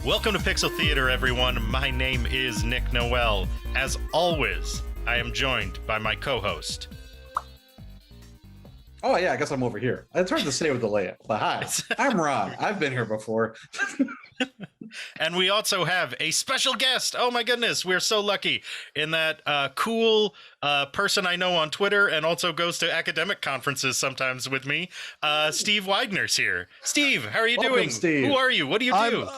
Welcome to Pixel Theater, everyone. My name is Nick Noel. As always, I am joined by my co-host. Oh, yeah, I guess I'm over here. It's hard to say with the layout. But hi, I'm Ron. I've been here before. And we also have a special guest. Oh, my goodness. We're so lucky in that cool person I know on Twitter and also goes to academic conferences sometimes with me. Steve Weidner's here. Steve, how are you doing? Steve. Who are you? What do you do?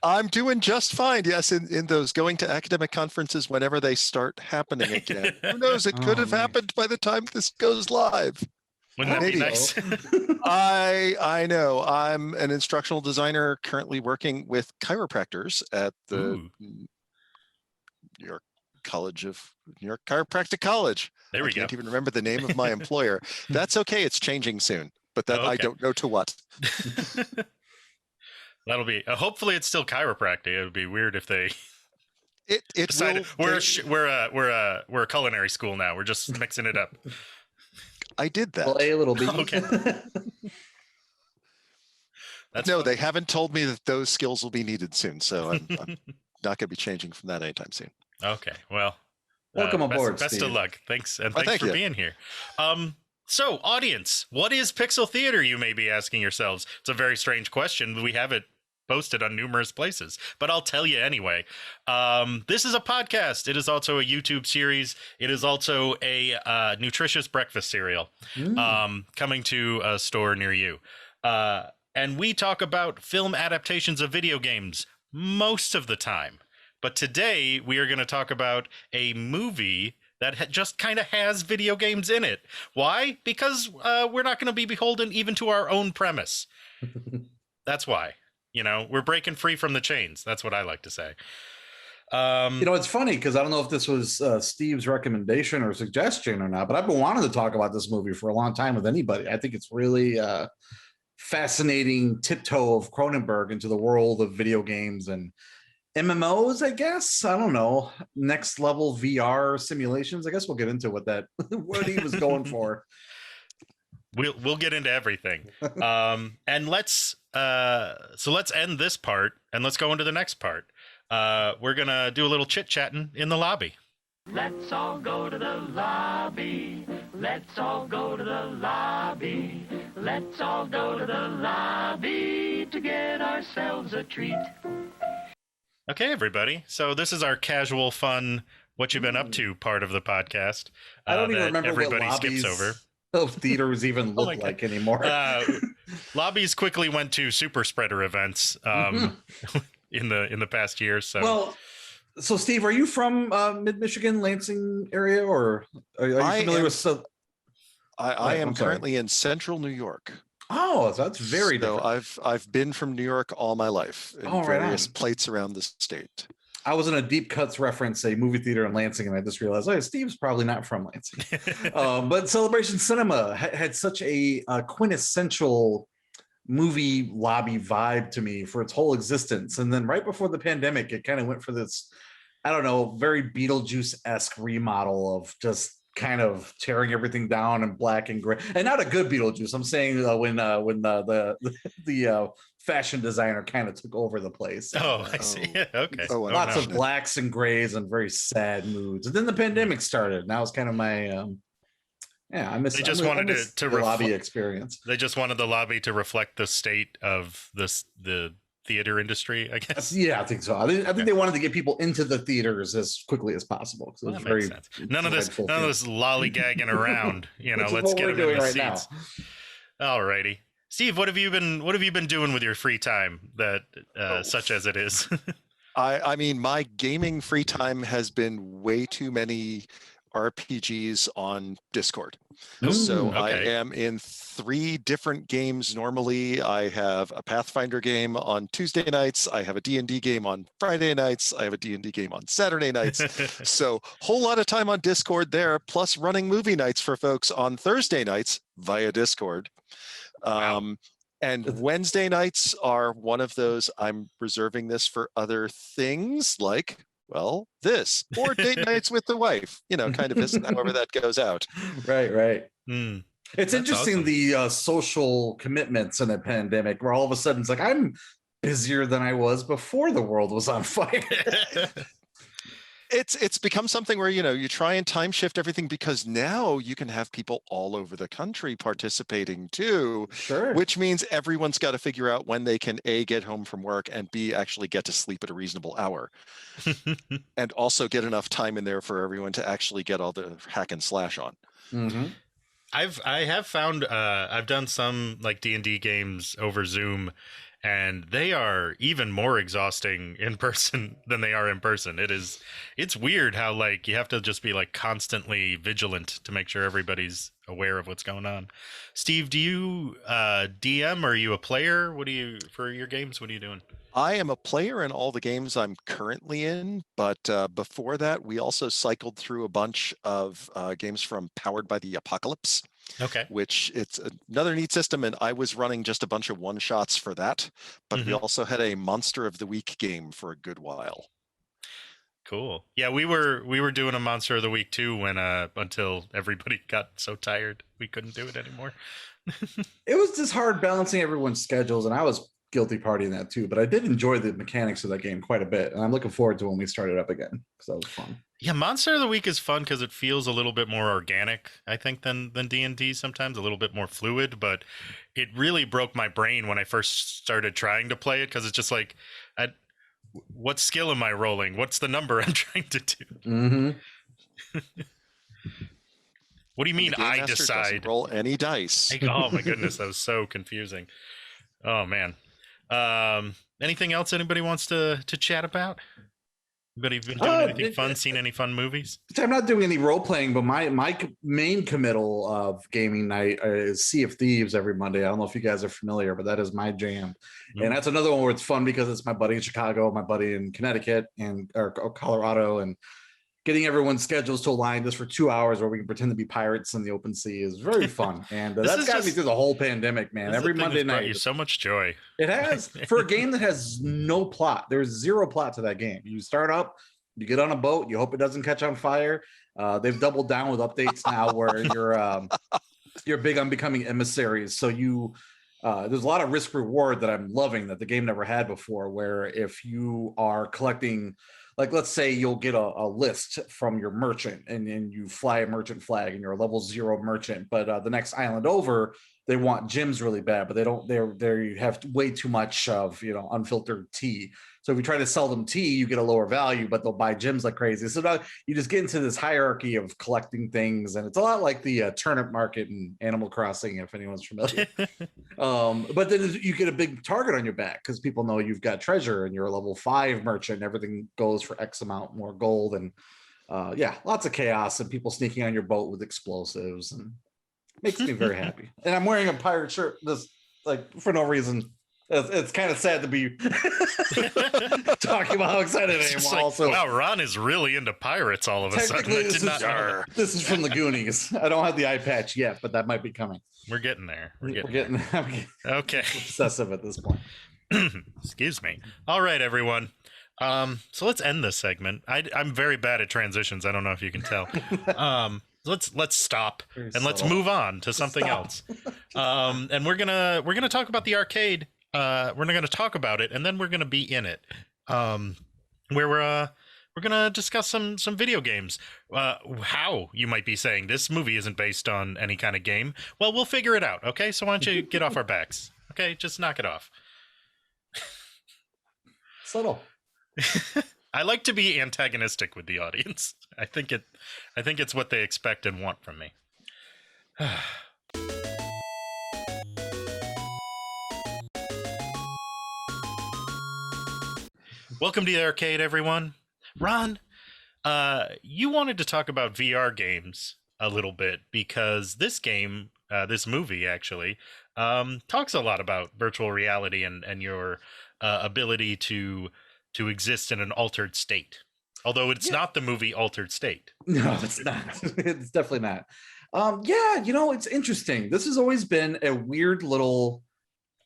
I'm doing just fine. Yes, in those going to academic conferences whenever they start happening again. Who knows? It could have happened by the time this goes live. Wouldn't that be nice? I know. I'm an instructional designer currently working with chiropractors at the New York Chiropractic College. There we I can't go. even remember the name of my employer. That's okay. It's changing soon, but that I don't know to what. That'll be. Hopefully, it's still chiropractic. It would be weird if they. It decided, will. We're a culinary school now. We're just mixing it up. I did that. A little bit. Okay. No, they haven't told me that those skills will be needed soon, so I'm not going to be changing from that anytime soon. Okay, well, welcome aboard. Best Steve. of luck. Thanks, and thanks for you. being here. So, audience, what is Pixel Theater? You may be asking yourselves. It's a very strange question. We have it posted on numerous places, but I'll tell you anyway. This is a podcast. It is also a YouTube series. It is also a nutritious breakfast cereal coming to a store near you. And we talk about film adaptations of video games most of the time. But today we are going to talk about a movie that just kind of has video games in it. Why? Because we're not going to be beholden even to our own premise. That's why. You know, we're breaking free from the chains. That's what I like to say. It's funny because I don't know if this was Steve's recommendation or suggestion or not, but I've been wanting to talk about this movie for a long time with anybody. I think it's really fascinating tiptoe of Cronenberg into the world of video games and MMOs, I guess. I don't know. Next level VR simulations. I guess we'll get into what he was going for. We'll get into everything. And let's end this part and let's go into the next part. We're gonna do a little chit-chatting in the lobby. Let's all go to the lobby. Let's all go to the lobby. Let's all go to the lobby to get ourselves a treat. Okay, everybody. So this is our casual, fun, what you've been up to part of the podcast. I don't even remember everybody what lobbies skips over. Of theaters even look like anymore. Lobbies quickly went to super spreader events in the past year. So Steve, are you from mid-Michigan, Lansing area, or are you familiar with? I am currently in central New York. Oh, so that's very different. I've been from New York all my life in various places around the state. I was in a Deep Cuts reference, a movie theater in Lansing, and I just realized, Steve's probably not from Lansing. But Celebration Cinema had such a quintessential movie lobby vibe to me for its whole existence. And then right before the pandemic, it kind of went for this, I don't know, very Beetlejuice-esque remodel of just kind of tearing everything down in black and gray, and not a good Beetlejuice. I'm saying when the fashion designer kind of took over the place. Oh, I see. Okay. Lots of blacks and grays and very sad moods. And then the pandemic started. Now it's kind of my I miss. They just wanted to the lobby experience. They just wanted the lobby to reflect the state of the theater industry, I guess. Yeah, I think so. I think they wanted to get people into the theaters as quickly as possible. Well, that makes sense. None of this lollygagging around. Let's get them in the seats. All righty. Steve, what have you been doing with your free time that such as it is? I mean, my gaming free time has been way too many RPGs on Discord. So I am in 3 different games normally. I have a Pathfinder game on Tuesday nights. I have a D&D game on Friday nights. I have a D&D game on Saturday nights. So whole lot of time on Discord there, plus running movie nights for folks on Thursday nights via Discord. Wow. And Wednesday nights are one of those. I'm reserving this for other things like, this or date nights with the wife, kind of however that goes out. Right. It's That's interesting, awesome. the social commitments in a pandemic where all of a sudden it's like, I'm busier than I was before the world was on fire. It's become something where, you try and time shift everything, because now you can have people all over the country participating too, Sure. which means everyone's got to figure out when they can A, get home from work, and B, actually get to sleep at a reasonable hour. And also get enough time in there for everyone to actually get all the hack and slash on. Mm-hmm. I have found I've done some like D&D games over Zoom, and they are even more exhausting in person than they are in person. It's weird how like you have to just be like constantly vigilant to make sure everybody's aware of what's going on. Steve, do you DM? Or are you a player? What do you for your games? What are you doing? I am a player in all the games I'm currently in, but before that, we also cycled through a bunch of games from Powered by the Apocalypse. Okay. Which it's another neat system, and I was running just a bunch of one-shots for that, but we also had a Monster of the Week game for a good while. Cool. Yeah, we were doing a Monster of the Week too when until everybody got so tired we couldn't do it anymore. It was just hard balancing everyone's schedules, and I was guilty partying that too, but I did enjoy the mechanics of that game quite a bit, and I'm looking forward to when we start it up again, because that was fun. Yeah, Monster of the Week is fun because it feels a little bit more organic, I think, than D&D sometimes, a little bit more fluid, but it really broke my brain when I first started trying to play it, because it's just like, what skill am I rolling? What's the number I'm trying to do? Mm-hmm. What do you mean I decide? Roll any dice. Oh my goodness, that was so confusing. Oh man. Anything else anybody wants to chat about? Anybody been doing anything fun? Seen any fun movies? I'm not doing any role playing, but my main committal of gaming night is Sea of Thieves every Monday. I don't know if you guys are familiar, but that is my jam. And that's another one where it's fun because it's my buddy in Chicago, my buddy in Connecticut, or Colorado, and getting everyone's schedules to align just for 2 hours where we can pretend to be pirates in the open sea is very fun. And that's got me through the whole pandemic, man. Every Monday night. You so much joy. It has. For a game that has no plot, there's zero plot to that game. You start up, you get on a boat, you hope it doesn't catch on fire. They've doubled down with updates now where you're big on becoming emissaries. So there's a lot of risk reward that I'm loving that the game never had before, where if you are collecting, like, let's say you'll get a list from your merchant, and then you fly a merchant flag and you're a level 0 merchant, but the next island over, they want gems really bad, but they have way too much of, unfiltered tea. So if you try to sell them tea, you get a lower value, but they'll buy gems like crazy. So now you just get into this hierarchy of collecting things, and it's a lot like the turnip market in Animal Crossing, if anyone's familiar. But then you get a big target on your back because people know you've got treasure and you're a level 5 merchant, and everything goes for X amount more gold, and lots of chaos and people sneaking on your boat with explosives, and makes me very happy. And I'm wearing a pirate shirt this for no reason. It's kind of sad to be talking about how excited I am. Also, wow, Ron is really into pirates all of a sudden. This is from the Goonies. I don't have the eye patch yet, but that might be coming. We're getting there. We're getting okay. Obsessive at this point. Excuse me. All right, everyone. So let's end this segment. I'm very bad at transitions. I don't know if you can tell. Let's stop and let's move on to something else. And we're gonna talk about the arcade. We're going to talk about it, and then we're going to be in it, where we're going to discuss some video games. How, you might be saying, this movie isn't based on any kind of game. Well, we'll figure it out, okay? So why don't you get off our backs, okay? Just knock it off. Subtle. I like to be antagonistic with the audience. I think it's what they expect and want from me. Welcome to the arcade, everyone. Ron, you wanted to talk about VR games a little bit because this movie actually, talks a lot about virtual reality and your ability to exist in an altered state. Although it's not the movie Altered State. No, it's not. It's definitely not. It's interesting. This has always been a weird little...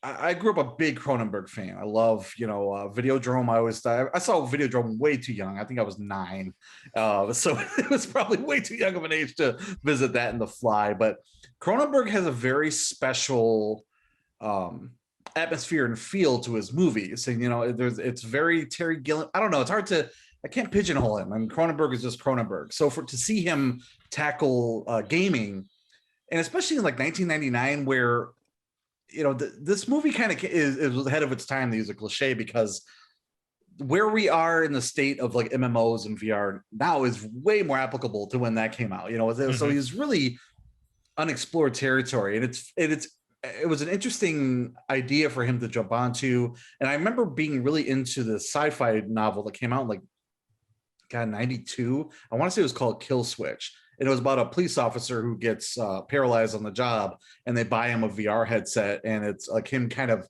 I grew up a big Cronenberg fan. I love, Videodrome. I saw Videodrome way too young. I think I was 9. So it was probably way too young of an age to visit that in the fly. But Cronenberg has a very special atmosphere and feel to his movies. And, it's very Terry Gilliam. I don't know. It's hard to, I can't pigeonhole him. I mean, Cronenberg is just Cronenberg. So to see him tackle gaming, and especially in like 1999, where, this movie kind of is ahead of its time, to use a cliche, because where we are in the state of like MMOs and VR now is way more applicable to when that came out. So he's really unexplored territory, and it was an interesting idea for him to jump onto. And I remember being really into the sci-fi novel that came out in like 92. I want to say it was called Kill Switch, and it was about a police officer who gets paralyzed on the job, and they buy him a VR headset, and it's like him kind of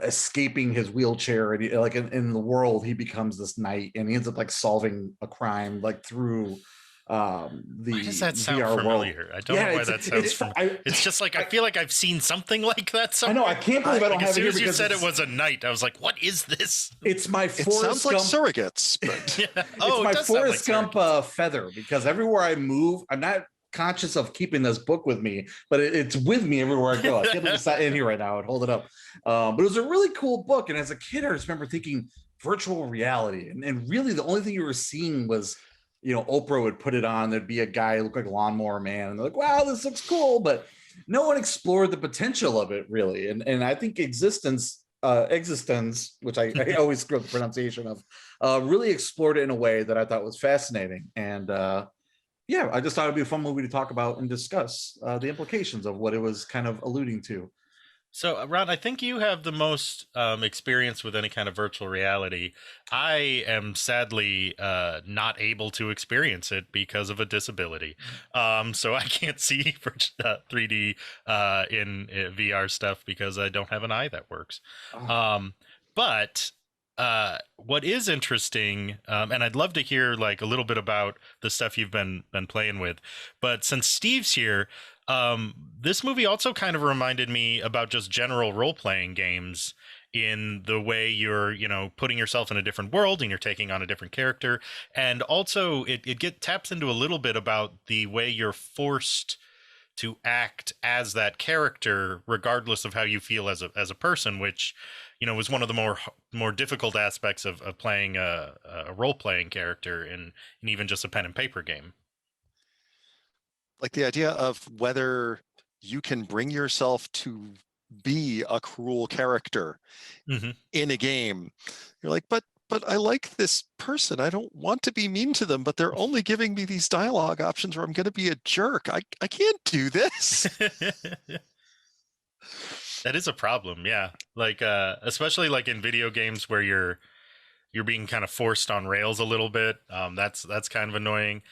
escaping his wheelchair, and like in the world he becomes this knight, and he ends up like solving a crime like through the why does that sound VR familiar? world. I don't know why that sounds familiar. It's just like I feel like I've seen something like that somewhere. I know, I can't believe I don't have it here. As soon as you said it was a knight, I was like, what is this? It's my It Forrest sounds like Gump. surrogates, but Yeah. It's my it does sound Forrest like Gump feather, because everywhere I move, I'm not conscious of keeping this book with me, but it's with me everywhere I go. I can't believe it's not in here right now. I'd hold it up. But it was a really cool book. And as a kid, I just remember thinking virtual reality. And really the only thing you were seeing was, Oprah would put it on. There'd be a guy who looked like a lawnmower man. And they're like, wow, this looks cool. But no one explored the potential of it really. And I think eXistenZ, which I always screw up the pronunciation of, really explored it in a way that I thought was fascinating. And I just thought it'd be a fun movie to talk about and discuss the implications of what it was kind of alluding to. So, Ron, I think you have the most experience with any kind of virtual reality. I am sadly not able to experience it because of a disability. So I can't see for 3D in VR stuff because I don't have an eye that works. But what is interesting, and I'd love to hear like a little bit about the stuff you've been playing with, but since Steve's here, this movie also kind of reminded me about just general role-playing games in the way you're, putting yourself in a different world and you're taking on a different character. And also it taps into a little bit about the way you're forced to act as that character, regardless of how you feel as a person, which, was one of the more difficult aspects of playing a role-playing character in even just a pen and paper game. like the idea of whether you can bring yourself to be a cruel character in a game. You're like, but I like this person. I don't want to be mean to them, but they're only giving me these dialogue options where I'm going to be a jerk. I can't do this. That is a problem. Yeah. Like, especially like in video games where you're being kind of forced on rails a little bit. That's kind of annoying.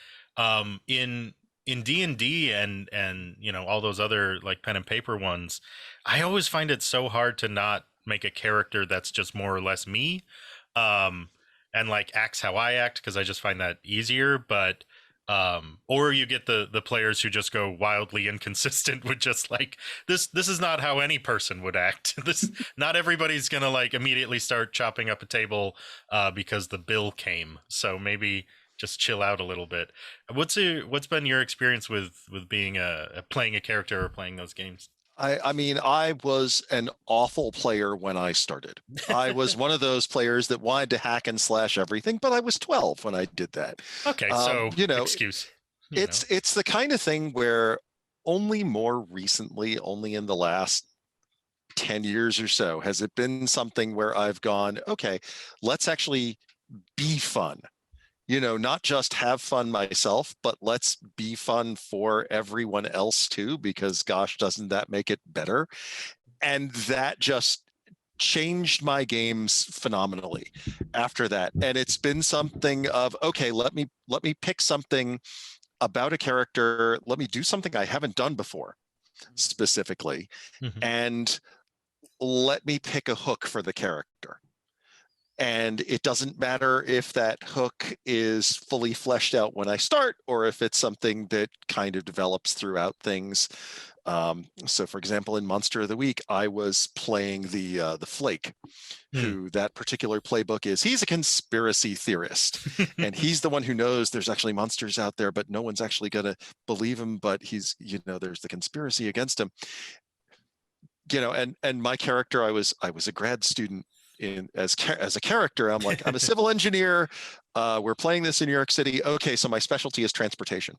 In D&D and all those other like pen and paper ones, I always find it so hard to not make a character that's just more or less me, and like acts how I act, because I just find that easier. But or you get the players who just go wildly inconsistent with just like this is not how any person would act. Not everybody's gonna like immediately start chopping up a table because the bill came. So maybe just chill out a little bit. What's been your experience with being playing a character or playing those games? I mean, I was an awful player when I started. I was one of those players that wanted to hack and slash everything, but I was 12 when I did that. Okay, so excuse. It's the kind of thing where only more recently, only in the last 10 years or so, has it been something where I've gone, okay, let's actually be fun. Not just have fun myself, but let's be fun for everyone else too, because gosh, doesn't that make it better? And that just changed my games phenomenally after that. And it's been something of, okay, let me pick something about a character. Let me do something I haven't done before specifically. And let me pick a hook for the character. And it doesn't matter if that hook is fully fleshed out when I start, or if it's something that kind of develops throughout things. So, for example, in Monster of the Week, I was playing the Flake, who that particular playbook is. He's a conspiracy theorist, and he's the one who knows there's actually monsters out there, but no one's actually going to believe him. But he's, there's the conspiracy against him. and my character, I was a grad student as a character. I'm like, I'm a civil engineer. We're playing this in New York City. Okay, so my specialty is transportation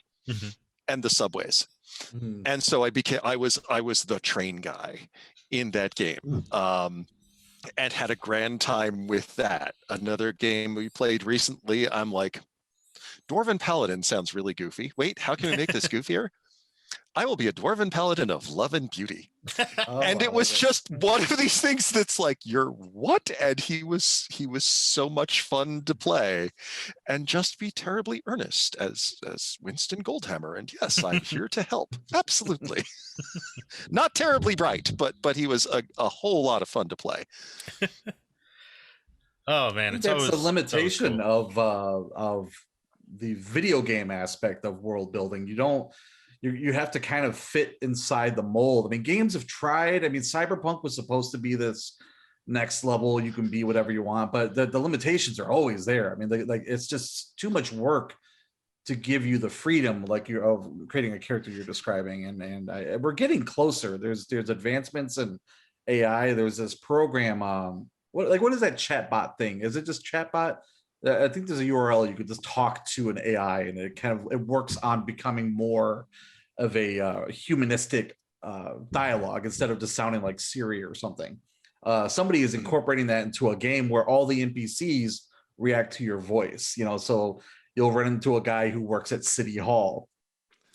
and the subways. And so I was the train guy in that game. And had a grand time with that. Another game we played recently, I'm like, Dwarven Paladin sounds really goofy. Wait, how can we make this goofier? I will be a Dwarven Paladin of love and beauty. And it was just one of these things that's like, you're what? And he was so much fun to play and just be terribly earnest as Winston Goldhammer. And yes, I'm here to help. Absolutely. Not terribly bright, but he was a whole lot of fun to play. Oh man, it's always the limitation cool. of the video game aspect of world building. You have to kind of fit inside the mold. I mean, games have tried. I mean, Cyberpunk was supposed to be this next level. You can be whatever you want, but the limitations are always there. I mean, like it's just too much work to give you the freedom, like you're of creating a character you're describing. And we're getting closer. There's advancements in AI. There's this program. What is that chatbot thing? Is it just chatbot? I think there's a URL you could just talk to an AI, and it works on becoming more of a humanistic dialogue instead of just sounding like Siri or something. Somebody is incorporating that into a game where all the NPCs react to your voice. So you'll run into a guy who works at City Hall,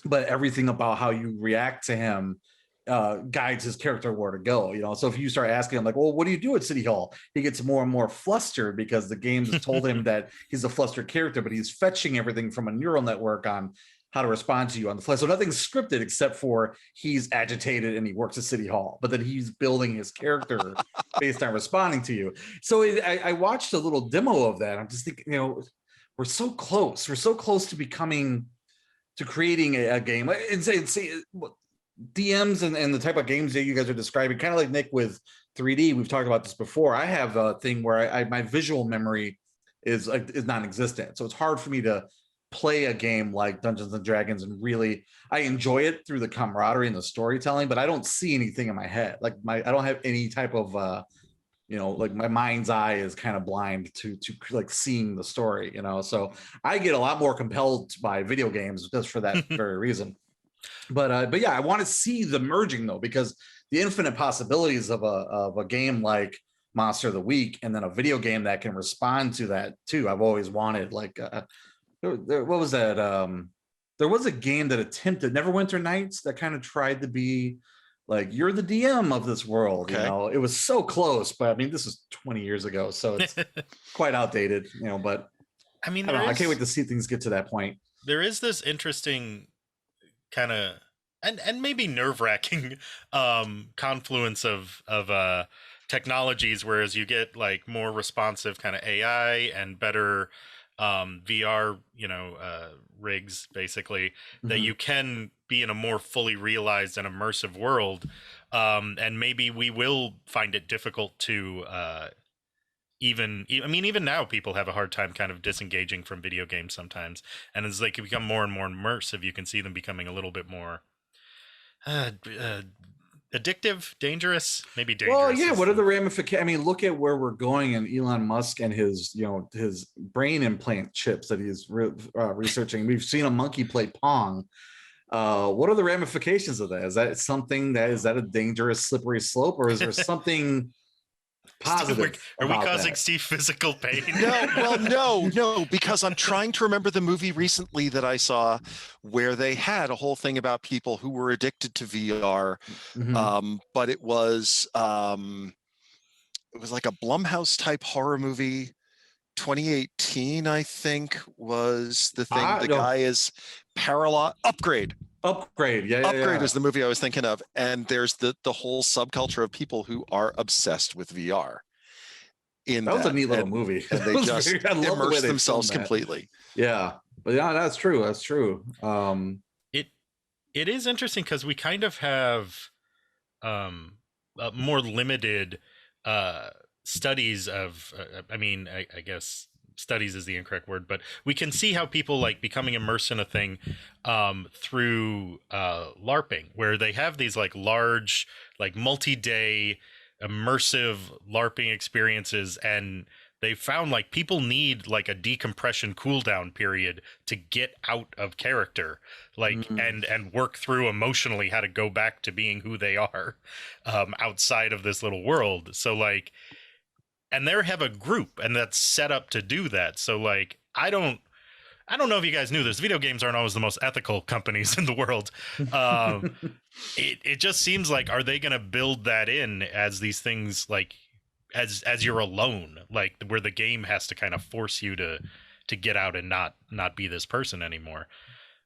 but everything about how you react to him guides his character where to go. So if you start asking him like, well, what do you do at City Hall? He gets more and more flustered because the game has told him that he's a flustered character, but he's fetching everything from a neural network on how to respond to you on the fly. So nothing's scripted except for he's agitated and he works at City Hall, but then he's building his character based on responding to you. So I watched a little demo of that. I'm just thinking, we're so close. We're so close to creating a game. And say DMs and the type of games that you guys are describing, kind of like Nick with 3D. We've talked about this before. I have a thing where my visual memory is non-existent, so it's hard for me to play a game like Dungeons and Dragons and really I enjoy it through the camaraderie and the storytelling, but I don't see anything in my head. Like I don't have any type of like my mind's eye is kind of blind to like seeing the story. So I get a lot more compelled by video games just for that very reason. But yeah, I want to see the merging though, because the infinite possibilities of a game like Monster of the Week and then a video game that can respond to that too. I've always wanted what was that? There was a game that attempted Neverwinter Nights that kind of tried to be like you're the DM of this world. Okay. It was so close, but I mean this is 20 years ago, so it's quite outdated. But I mean, I can't wait to see things get to that point. There is this interesting kind of and maybe nerve-wracking confluence of technologies, whereas you get like more responsive kind of AI and better VR rigs basically that you can be in a more fully realized and immersive world, and maybe we will find it difficult to even now people have a hard time kind of disengaging from video games sometimes, and as they can become more and more immersive you can see them becoming a little bit more addictive, dangerous. Well, yeah. What are the ramifications? I mean, look at where we're going, and Elon Musk and his brain implant chips that he's researching. We've seen a monkey play Pong. What are the ramifications of that? Is that something is that a dangerous slippery slope, or is there something positive? Are we causing Steve physical pain? No, because I'm trying to remember the movie recently that I saw where they had a whole thing about people who were addicted to VR, but it was like a Blumhouse type horror movie. 2018, I think, was the thing. Guy is paralyzed. Upgrade. Yeah. Upgrade is the movie I was thinking of. And there's the whole subculture of people who are obsessed with VR. That was a neat little movie. And they just immerse themselves completely. Yeah. But yeah, that's true. It is interesting because we kind of have more limited studies of I guess studies is the incorrect word, but we can see how people like becoming immersed in a thing through LARPing, where they have these like large, like multi-day immersive LARPing experiences, and they found like people need like a decompression cooldown period to get out of character, like and work through emotionally how to go back to being who they are outside of this little world. So like, and they have a group and that's set up to do that. So like, I don't know if you guys knew this. Video games aren't always the most ethical companies in the world. It just seems like, are they going to build that in as these things, like as you're alone, like where the game has to kind of force you to get out and not be this person anymore?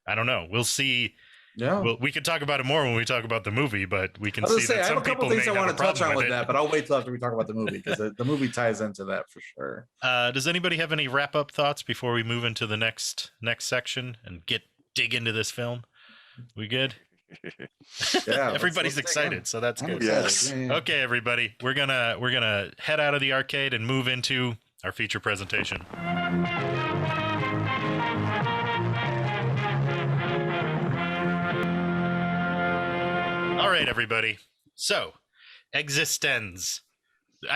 I don't know. We'll see. Yeah, we could talk about it more when we talk about the movie, but we can see that some people may have a problem with it. I have a couple things I want to touch on with that, but I'll wait till after we talk about the movie, because the movie ties into that for sure. Does anybody have any wrap up thoughts before we move into the next section and dig into this film? We good? Yeah, everybody's excited, so that's good. Yes. Yeah. Okay, everybody, we're gonna head out of the arcade and move into our feature presentation. All right, everybody. So, eXistenZ.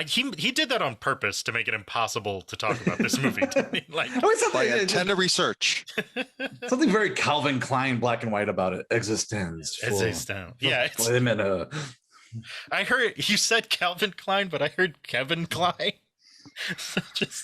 He did that on purpose to make it impossible to talk about this movie. Didn't he? Like, by a ton of research. Something very Calvin Klein, black and white about it. eXistenZ. Yeah. Wait a minute. I heard you said Calvin Klein, but I heard Kevin Klein.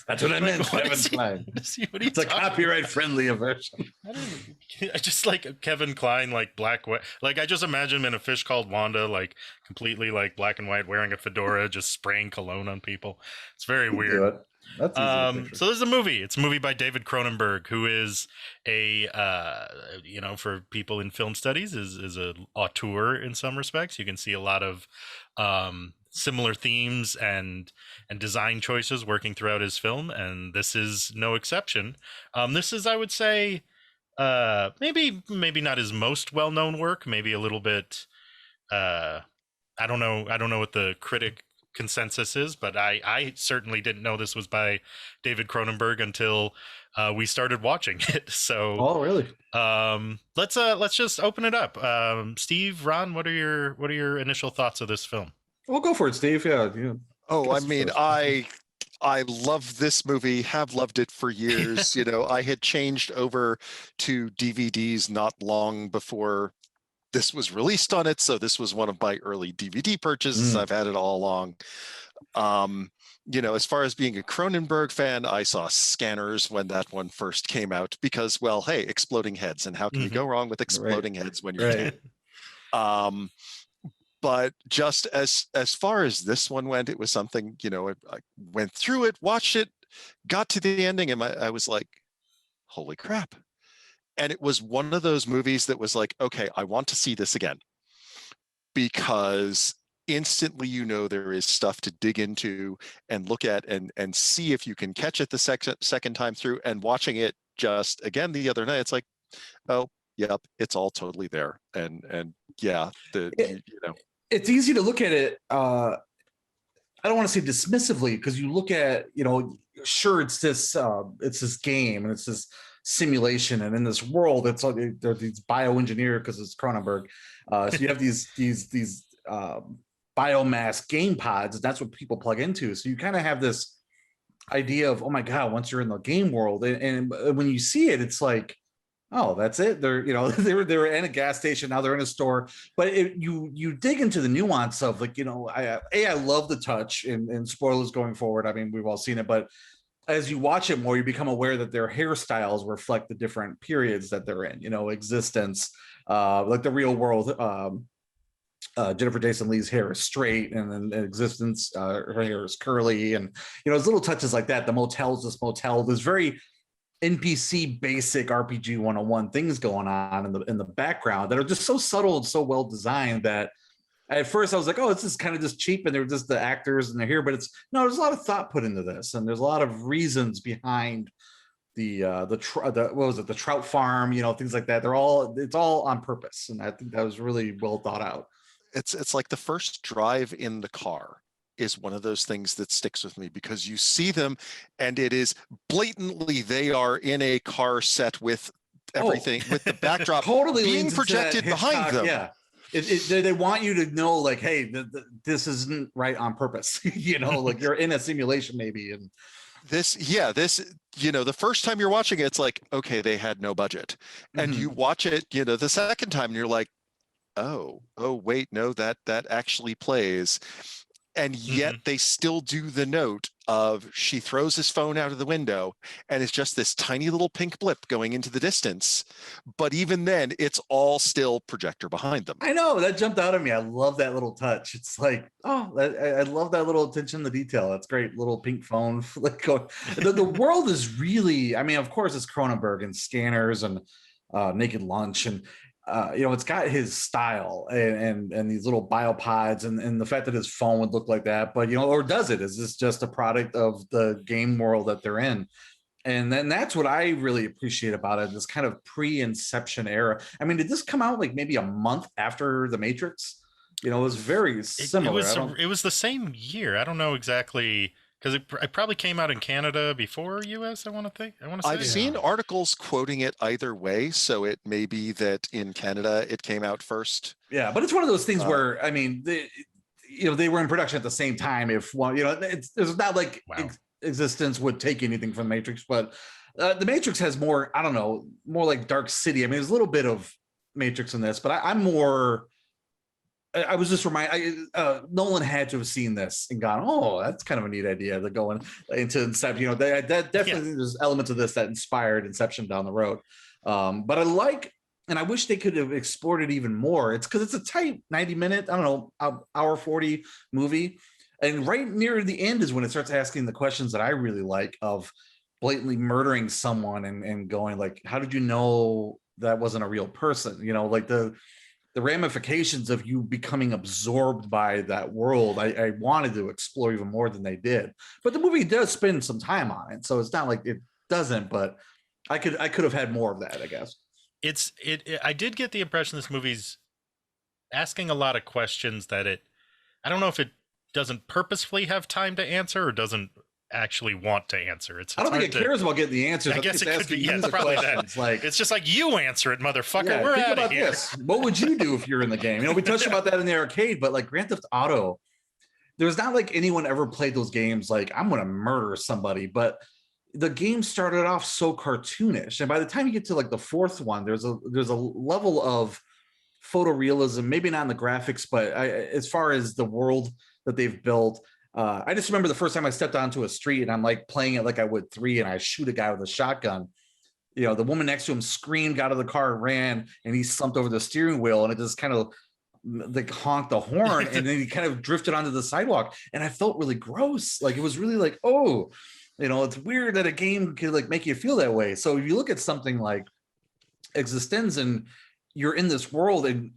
That's what I meant. Kevin Klein. It's a copyright friendly version. I just like Kevin Klein, like black, like I just imagine him in A Fish Called Wanda, like completely like black and white, wearing a fedora, just spraying cologne on people. It's very weird. That's easy so there's a movie. It's a movie by David Cronenberg, who is a for people in film studies, is a auteur in some respects. You can see a lot of similar themes and design choices working throughout his film, and this is no exception. This is, I would say, maybe not his most well-known work, maybe a little bit I don't know what the critic consensus is, but I certainly didn't know this was by David Cronenberg until we started watching it. So really? Let's just open it up. Steve, Ron, what are your initial thoughts of this film? Well, go for it, Steve. Yeah. Oh, I mean, I love this movie, have loved it for years. I had changed over to DVDs not long before this was released on it. So this was one of my early DVD purchases. I've had it all along. As far as being a Cronenberg fan, I saw Scanners when that one first came out because, well, hey, exploding heads. And how can you go wrong with exploding heads when you're 10? But just as far as this one went, it was something, I went through it, watched it, got to the ending, and I was like, holy crap. And it was one of those movies that was like, okay, I want to see this again. Because instantly, there is stuff to dig into and look at and see if you can catch it the second time through. And watching it just again the other night, it's like, oh, yep, it's all totally there. And yeah, it's easy to look at it. I don't want to say dismissively, because you look at, sure, it's this game and it's this simulation, and in this world, they're these bioengineered, because it's Cronenberg. So you have these biomass game pods, and that's what people plug into. So you kind of have this idea of, oh my God, once you're in the game world, and when you see it, it's like, oh, that's it. They're, they were in a gas station. Now they're in a store. But you dig into the nuance of, like, I love the touch, and spoilers going forward. I mean, we've all seen it, but as you watch it more, you become aware that their hairstyles reflect the different periods that they're in. eXistenZ, like the real world. Jennifer Jason Leigh's hair is straight, and then eXistenZ, her hair is curly, and there's little touches like that. The motel's this motel. There's very NPC basic RPG 101 things going on in the background that are just so subtle and so well designed that at first I was like, oh, this is kind of just cheap and they're just the actors and they're here, but there's a lot of thought put into this, and there's a lot of reasons behind the trout farm, things like that. It's all on purpose, and I think that was really well thought out. It's like the first drive in the car is one of those things that sticks with me, because you see them and it is blatantly they are in a car set with everything, with the backdrop totally being leans into projected that behind Hitchcock, them. Yeah. They want you to know, like, hey, this isn't right on purpose. Like you're in a simulation maybe. And this, the first time you're watching it, it's like, okay, they had no budget. And you watch it, the second time and you're like, oh, wait, no, that actually plays. And yet they still do the note of she throws his phone out of the window and it's just this tiny little pink blip going into the distance. But even then, it's all still projector behind them. I know, that jumped out at me. I love that little touch. It's like, I love that little attention to detail. That's great. Little pink phone. The world is really, I mean, of course, it's Cronenberg and Scanners and Naked Lunch, and it's got his style and these little biopods and the fact that his phone would look like that, but or does it? Is this just a product of the game world that they're in? And then that's what I really appreciate about it, this kind of pre-Inception era. I mean, did this come out like maybe a month after The Matrix? It was very similar. It was the same year. I don't know exactly, because it probably came out in Canada before US, I want to say. I've seen articles quoting it either way, so it may be that in Canada it came out first. Yeah, but it's one of those things where, I mean, they were in production at the same time. If one, it's not like eXistenZ would take anything from The Matrix, but The Matrix has more, I don't know, more like Dark City. I mean, there's a little bit of Matrix in this, but I'm more... I was just reminded, Nolan had to have seen this and gone, oh, that's kind of a neat idea. They're going into Inception. That definitely there's elements of this that inspired Inception down the road. But I like, and I wish they could have explored it even more. It's because it's a tight 90-minute, I don't know, hour 40 movie. And right near the end is when it starts asking the questions that I really like, of blatantly murdering someone and going like, how did you know that wasn't a real person? Like the ramifications of you becoming absorbed by that world. I wanted to explore even more than they did, but the movie does spend some time on it, so it's not like it doesn't. But I could have had more of that, I guess. I did get the impression this movie's asking a lot of questions that I don't know if it doesn't purposefully have time to answer or doesn't actually want to answer. I don't think it cares about getting the answers. I guess it could be. Yeah, probably that. Like, it's just like, you answer it, motherfucker. Yeah, we're out of here. This. What would you do if you're in the game? We touched about that in the arcade, but like Grand Theft Auto, there's not like anyone ever played those games like, I'm going to murder somebody, but the game started off so cartoonish, and by the time you get to like the fourth one, there's a level of photorealism, maybe not in the graphics, but as far as the world that they've built. I just remember the first time I stepped onto a street and I'm like playing it like I would 3, and I shoot a guy with a shotgun. The woman next to him screamed, got out of the car, and ran, and he slumped over the steering wheel, and it just kind of like honked the horn, and then he kind of drifted onto the sidewalk, and I felt really gross. Like, it was really like, oh, it's weird that a game could like make you feel that way. So if you look at something like eXistenZ and you're in this world, and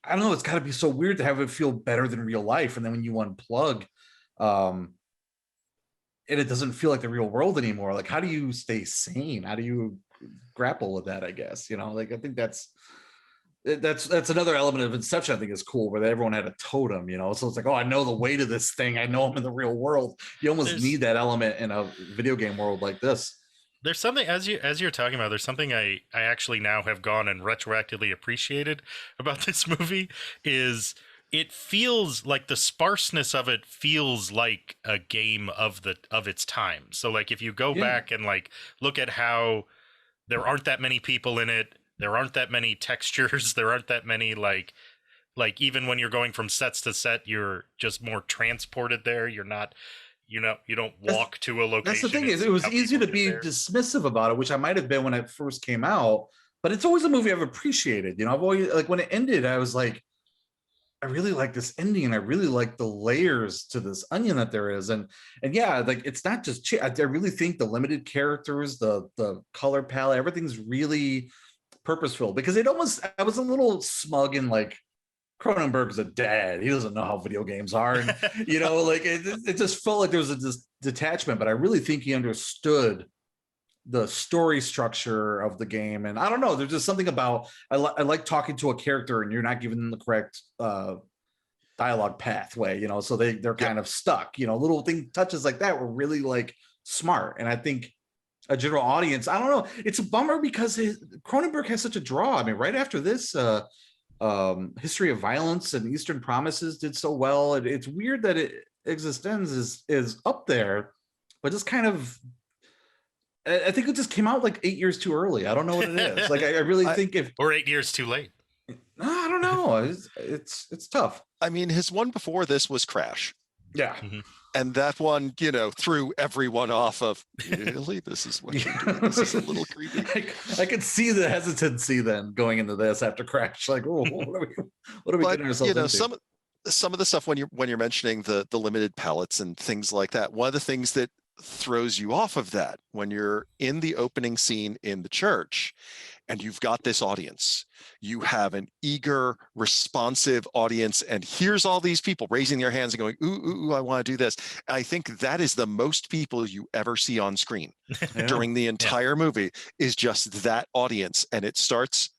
I don't know, it's got to be so weird to have it feel better than real life, and then when you unplug, and it doesn't feel like the real world anymore. Like, how do you stay sane? How do you grapple with that? I guess, like, I think that's another element of Inception I think is cool, where everyone had a totem, so it's like, oh, I know the weight of this thing. I know I'm in the real world. You almost need that element in a video game world like this. There's something, as you're talking about, there's something I actually now have gone and retroactively appreciated about this movie, is it feels like the sparseness of it feels like a game of its time. So like, if you go back and like look at how there aren't that many people in it, there aren't that many textures, there aren't that many like even when you're going from sets to set, you're just more transported there. You're not, you don't walk to a location. That's the thing, is it was easy to be dismissive about it, which I might have been when it first came out, but it's always a movie I've appreciated. I've always, like, when it ended, I was like, I really like this ending, and I really like the layers to this onion that there is. And yeah, like, it's not just, I really think the limited characters, the color palette, everything's really purposeful, because I was a little smug in like, Cronenberg's a dad. He doesn't know how video games are. And, like it just felt like there was a detachment, but I really think he understood the story structure of the game. And I don't know, there's just something about, I like talking to a character and you're not giving them the correct dialogue pathway, so they're kind of stuck, little thing touches like that were really like smart. And I think a general audience, I don't know, it's a bummer because Cronenberg has such a draw. I mean, right after this, History of Violence and Eastern Promises did so well. It's weird that eXistenZ is up there, but just kind of, I think it just came out like 8 years too early. I don't know what it is. Like, I really think or 8 years too late. I don't know. It's tough. I mean, his one before this was Crash. Yeah. Mm-hmm. And that one, threw everyone off of, really? This is what you're doing? This is a little creepy. I could see the hesitancy then going into this after Crash. Like, oh, what are we getting ourselves into? Some of the stuff when you're mentioning the limited palettes and things like that, one of the things that throws you off of that when you're in the opening scene in the church and you've got this audience, you have an eager, responsive audience, and here's all these people raising their hands and going, ooh, I want to do this. I think that is the most people you ever see on screen during the entire movie is just that audience. And it starts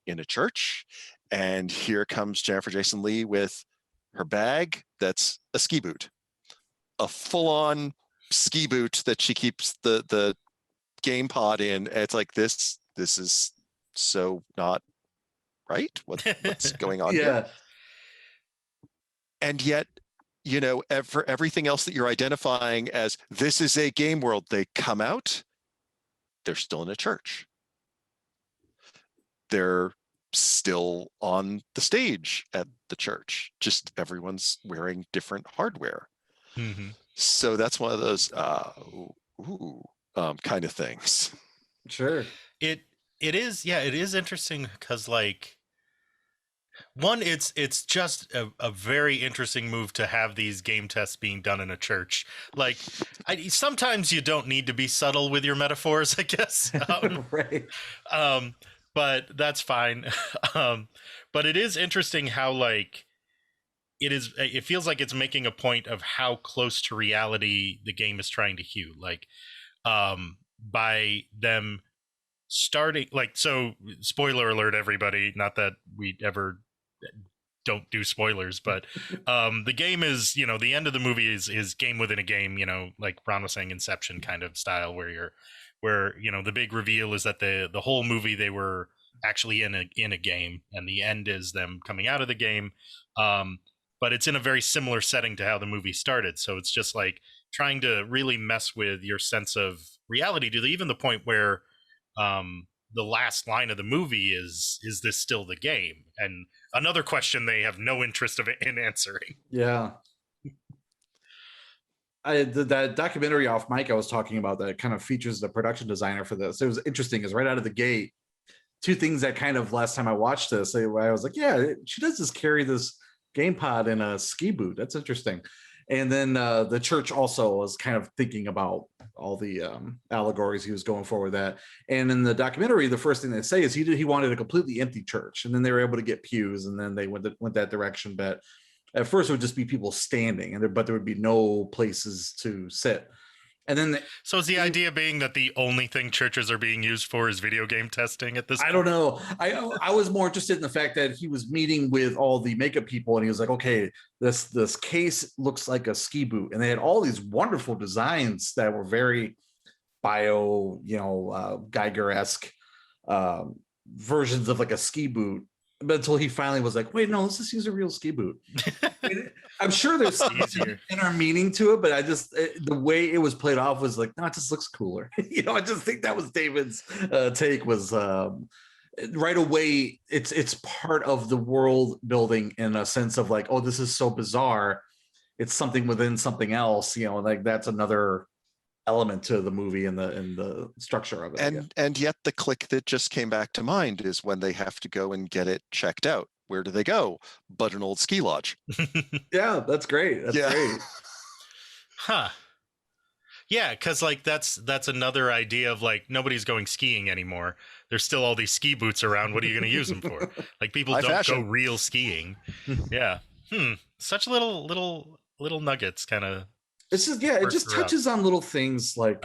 in a church, and here comes Jennifer Jason Leigh with her bag that's a ski boot, a full-on ski boot that she keeps the game pod in. It's like, this is so not right. What's going on here? And yet, for everything else that you're identifying as this is a game world, they come out, they're still in a church. They're still on the stage at the church, just everyone's wearing different hardware. Mm-hmm. So that's one of those kind of things. Sure. It is interesting because, like, one, it's just a very interesting move to have these game tests being done in a church. Like, sometimes you don't need to be subtle with your metaphors, I guess. Right. But that's fine. But it is interesting how, like, it feels like it's making a point of how close to reality the game is trying to hew. Like, by them starting, like, so spoiler alert, everybody, not that we ever don't do spoilers, but the game is, the end of the movie is game within a game, like Ron was saying, Inception kind of style, where the big reveal is that the whole movie they were actually in a game, and the end is them coming out of the game. But it's in a very similar setting to how the movie started. So it's just like trying to really mess with your sense of reality to even the point where the last line of the movie is this still the game? And another question they have no interest in answering. Yeah. That documentary off mic I was talking about that kind of features the production designer for this. It was interesting because right out of the gate, two things that kind of last time I watched this, I was like, yeah, she does just carry this game pod in a ski boot. That's interesting. And then the church also was kind of thinking about all the allegories he was going for with that. And in the documentary, the first thing they say is he wanted a completely empty church, and then they were able to get pews, and then they went that direction. But at first, it would just be people standing, but there would be no places to sit. And then so is the idea being that the only thing churches are being used for is video game testing at this point? I don't know. I was more interested in the fact that he was meeting with all the makeup people, and he was like, okay, this case looks like a ski boot. And they had all these wonderful designs that were very Geiger-esque versions of like a ski boot. But until he finally was like, wait, no, let's just use a real ski boot. I'm sure there's some inner meaning to it, but the way it was played off was like, no, it just looks cooler. I just think that was David's take was right away. It's part of the world building in a sense of like, oh, this is so bizarre. It's something within something else, like that's another element to the movie and the structure of it. And yet the click that just came back to mind is when they have to go and get it checked out. Where do they go? But an old ski lodge. Yeah, that's great. That's great. Huh. Yeah, because like that's another idea of like nobody's going skiing anymore. There's still all these ski boots around. What are you going to use them for? Like people don't go real skiing. Yeah. Such little nuggets kind of. It's just it just touches on little things like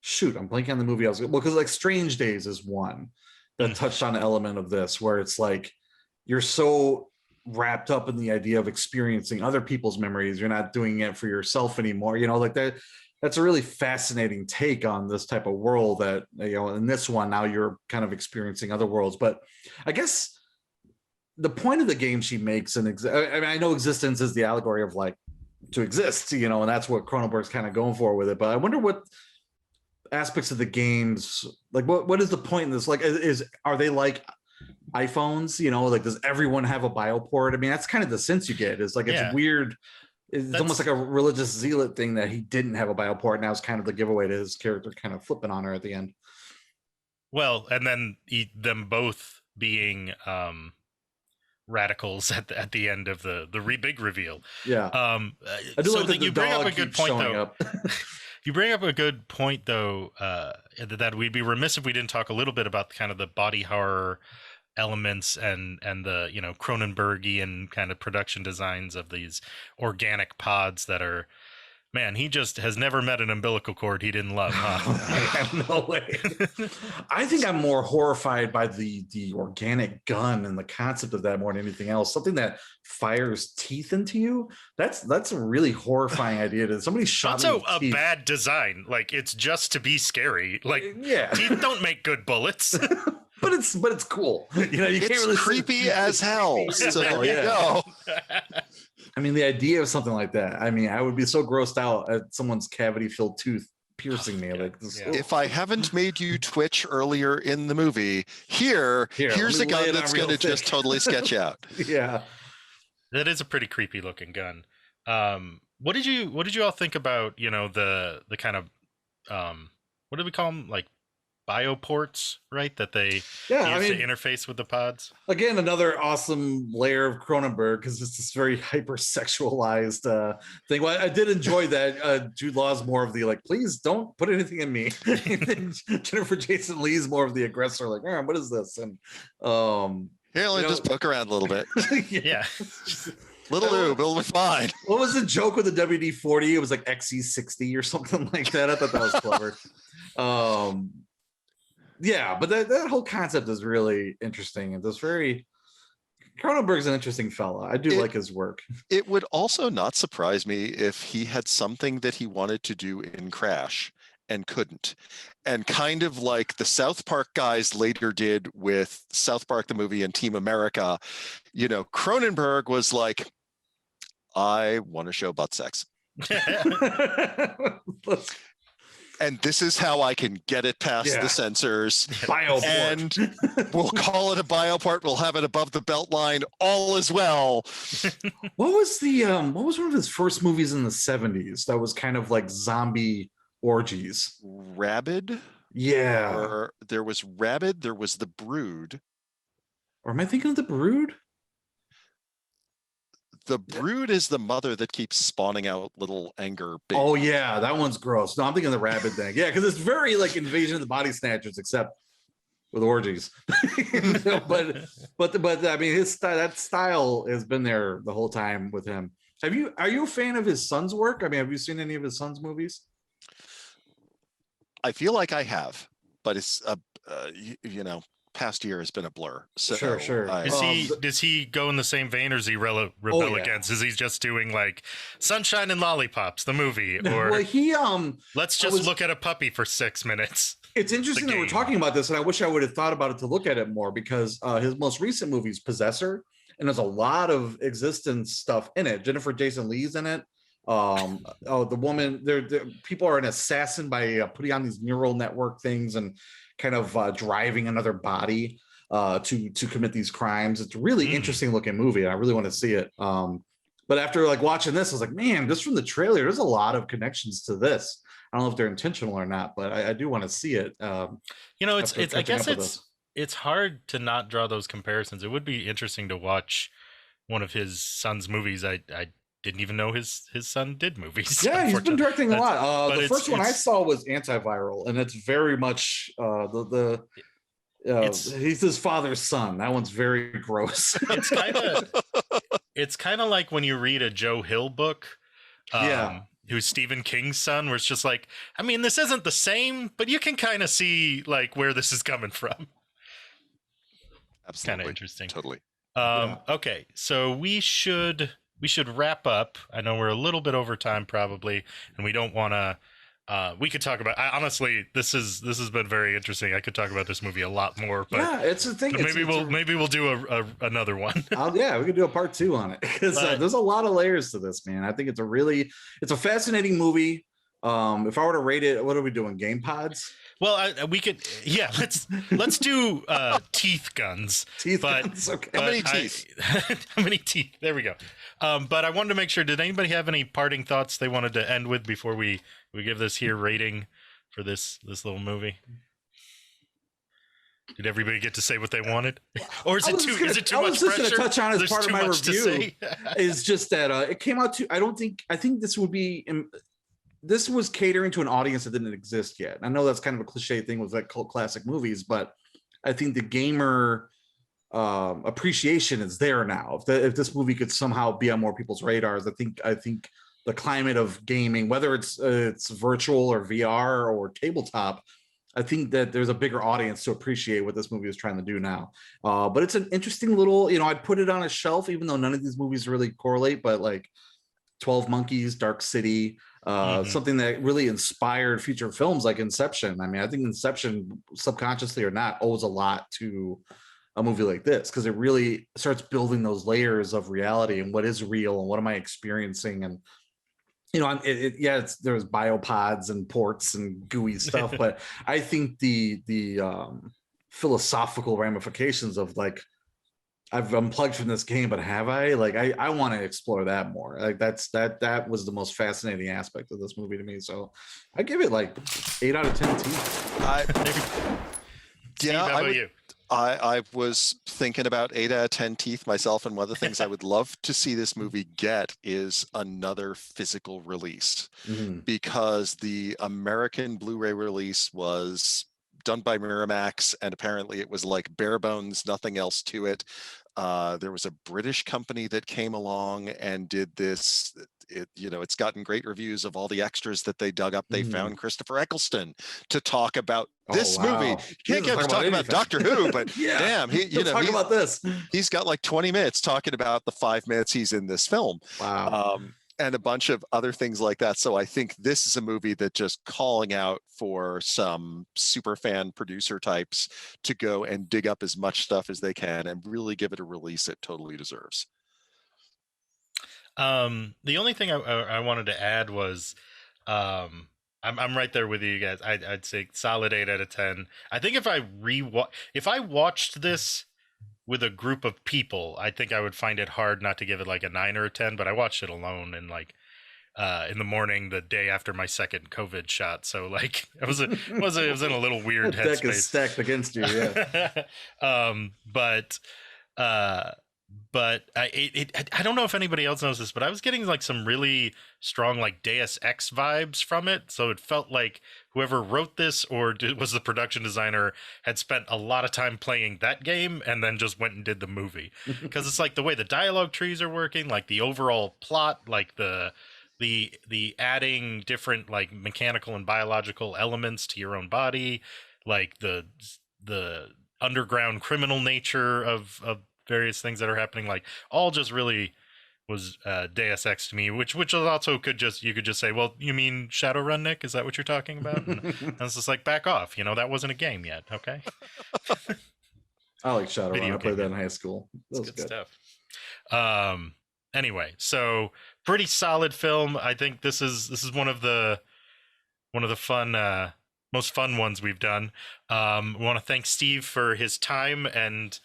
shoot, I'm blanking on the movie because like Strange Days is one that touched on an element of this where it's like you're so wrapped up in the idea of experiencing other people's memories. You're not doing it for yourself anymore. Like that. That's a really fascinating take on this type of world that, in this one, now you're kind of experiencing other worlds. But I guess the point of the game she makes, I mean, I know existence is the allegory of like to exist, and that's what Cronenberg's kind of going for with it. But I wonder what aspects of the games, like what is the point in this? Like, are they like iPhones? Like, does everyone have a bioport? I mean, that's kind of the sense you get. It's like, it's weird. It's almost like a religious zealot thing that he didn't have a bioport. Now it's kind of the giveaway to his character kind of flipping on her at the end. Well, and then them both being radicals at the end of the big reveal. Yeah. I do like that you bring up a good point though. You bring up a good point though, that we'd be remiss if we didn't talk a little bit about kind of the body horror elements and the Cronenbergian kind of production designs of these organic pods that are, man, he just has never met an umbilical cord he didn't love, huh? No way. I think I'm more horrified by the organic gun and the concept of that more than anything else. Something that fires teeth into you. That's a really horrifying idea. That somebody shot also a bad design. Like, it's just to be scary. Like, teeth don't make good bullets. But it's cool. You can't really creepy as hell. So there you go. I mean, the idea of something like that. I mean, I would be so grossed out at someone's cavity-filled tooth piercing me. Like this. If I haven't made you twitch earlier in the movie, here's a gun that's going to just totally sketch out. Yeah, that is a pretty creepy looking gun. What did you all think about the kind of what do we call them, like bioports, right? That they use to interface with the pods. Again, another awesome layer of Cronenberg, because it's this very hyper-sexualized thing. Well, I did enjoy that. Jude Law's more of the like, please don't put anything in me. Jennifer Jason Leigh's more of the aggressor, like, what is this? And here, let me just poke around a little bit. Yeah. Little lube, it'll be fine. What was the joke with the WD-40? It was like XE60 or something like that. I thought that was clever. Yeah, but that whole concept is really interesting. And Cronenberg's an interesting fella. I do like his work. It would also not surprise me if he had something that he wanted to do in Crash and couldn't. And kind of like the South Park guys later did with South Park the movie and Team America, Cronenberg was like, I want to show butt sex. And this is how I can get it past the censors. Bioport. And we'll call it a bioport. We'll have it above the belt line. All is well. What was one of his first movies in the 70s that was kind of like zombie orgies? Rabid? Yeah. Or there was Rabid. There was The Brood. Or am I thinking of The Brood? The Brood is the mother that keeps spawning out little anger babies. Oh yeah, that one's gross. No, I'm thinking of the rabbit thing. Yeah, because it's very like Invasion of the Body Snatchers, except with orgies. but I mean, that style has been there the whole time with him. Are you a fan of his son's work? I mean, have you seen any of his son's movies? I feel like I have, but it's past year has been a blur. So sure. Does he go in the same vein, or does he rebel against? Is he just doing like Sunshine and Lollipops, the movie, or let's just look at a puppy for 6 minutes? It's interesting that we're talking about this, and I wish I would have thought about it to look at it more, because his most recent movie is Possessor, and there's a lot of eXistenZ stuff in it. Jennifer Jason Leigh's in it. The woman, people are an assassin by putting on these neural network things and kind of driving another body to commit these crimes. It's a really interesting looking movie. I really want to see it. But after like watching this, I was like, man, just from the trailer, there's a lot of connections to this. I don't know if they're intentional or not, but I do want to see it. It's hard to not draw those comparisons. It would be interesting to watch one of his son's movies. I didn't even know his son did movies. Yeah, he's been directing a lot. The first one I saw was Antiviral, and it's very much he's his father's son. That one's very gross. It's kind of like when you read a Joe Hill book, who's Stephen King's son, where it's just like, I mean, this isn't the same, but you can kind of see like where this is coming from. Absolutely. Kind of interesting. Totally. Okay, so we should wrap up. I know we're a little bit over time probably, and we don't want to. We could talk about. Honestly, this has been very interesting. I could talk about this movie a lot more, but yeah, it's a thing. Maybe we'll do another one. Yeah, we could do a part 2 on it because there's a lot of layers to this, man. I think it's a fascinating movie. If I were to rate it, what are we doing? Game pods? Well, we could, yeah. Let's do teeth guns. Guns. Okay. How many teeth? How many teeth? There we go. But I wanted to make sure. Did anybody have any parting thoughts they wanted to end with before we give this here rating for this little movie? Did everybody get to say what they wanted, or is it too much pressure? I was just going to touch on as part of my review. Is just that it came out to. I think this would be. This was catering to an audience that didn't exist yet. I know that's kind of a cliche thing with like cult classic movies, but I think the gamer appreciation is there now. If this movie could somehow be on more people's radars, I think the climate of gaming, whether it's virtual or VR or tabletop, I think that there's a bigger audience to appreciate what this movie is trying to do now. But it's an interesting little, I'd put it on a shelf, even though none of these movies really correlate, but like 12 Monkeys, Dark City, something that really inspired future films like Inception. I mean, I think Inception, subconsciously or not, owes a lot to a movie like this because it really starts building those layers of reality and what is real and what am I experiencing. And there's biopods and ports and gooey stuff, but I think the philosophical ramifications of like, I've unplugged from this game, but have I? Like, I want to explore that more. Like, that was the most fascinating aspect of this movie to me. So, I give it like 8 out of 10 teeth. Steve, how about you? I was thinking about 8 out of 10 teeth myself, and one of the things I would love to see this movie get is another physical release, because the American Blu-ray release was done by Miramax, and apparently it was like bare bones, nothing else to it. There was a British company that came along and did this. It's gotten great reviews of all the extras that they dug up. They found Christopher Eccleston to talk about this movie. You can't get to talk about Doctor Who, but damn, talk about this. He's got like 20 minutes talking about the 5 minutes he's in this film. Wow. And a bunch of other things like that. So I think this is a movie that just calling out for some super fan producer types to go and dig up as much stuff as they can and really give it a release it totally deserves. The only thing I wanted to add was, I'm right there with you guys. I'd say solid 8 out of 10. I think if I watched this with a group of people, I think I would find it hard not to give it like a 9 or a 10, but I watched it alone and like in the morning the day after my second COVID shot. So like it was in a little weird headspace. Deck is stacked against you, yeah. But I don't know if anybody else knows this, but I was getting like some really strong like Deus Ex vibes from it. So it felt like whoever wrote this or was the production designer had spent a lot of time playing that game and then just went and did the movie. Because it's like the way the dialogue trees are working, like the overall plot, like the adding different like mechanical and biological elements to your own body, like the underground criminal nature of various things that are happening, like all just really was Deus Ex to me, which also you could just say, well, you mean Shadowrun, Nick? Is that what you're talking about? And it's just like, back off, that wasn't a game yet, okay? I like Shadowrun. I played that in high school. That was good stuff. Anyway, so pretty solid film. I think this is one of the fun most fun ones we've done. We want to thank Steve for his time and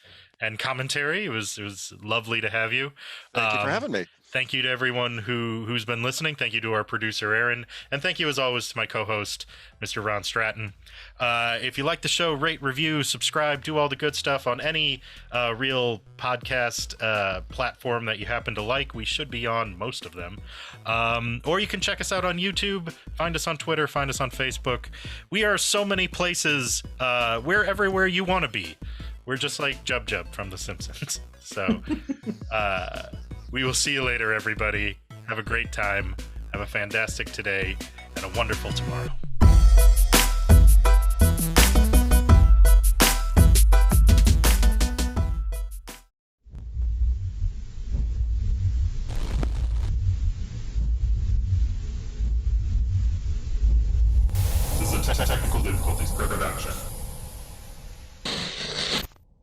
commentary. It was lovely to have you. Thank you for having me. Thank you to everyone who's been listening. Thank you to our producer, Aaron. And thank you, as always, to my co-host, Mr. Ron Stratton. If you like the show, rate, review, subscribe, do all the good stuff on any real podcast platform that you happen to like. We should be on most of them. Or you can check us out on YouTube, find us on Twitter, find us on Facebook. We are so many places. We're everywhere you want to be. We're just like Jub Jub from The Simpsons. So we will see you later, everybody. Have a great time. Have a fantastic today and a wonderful tomorrow. difficulties per production.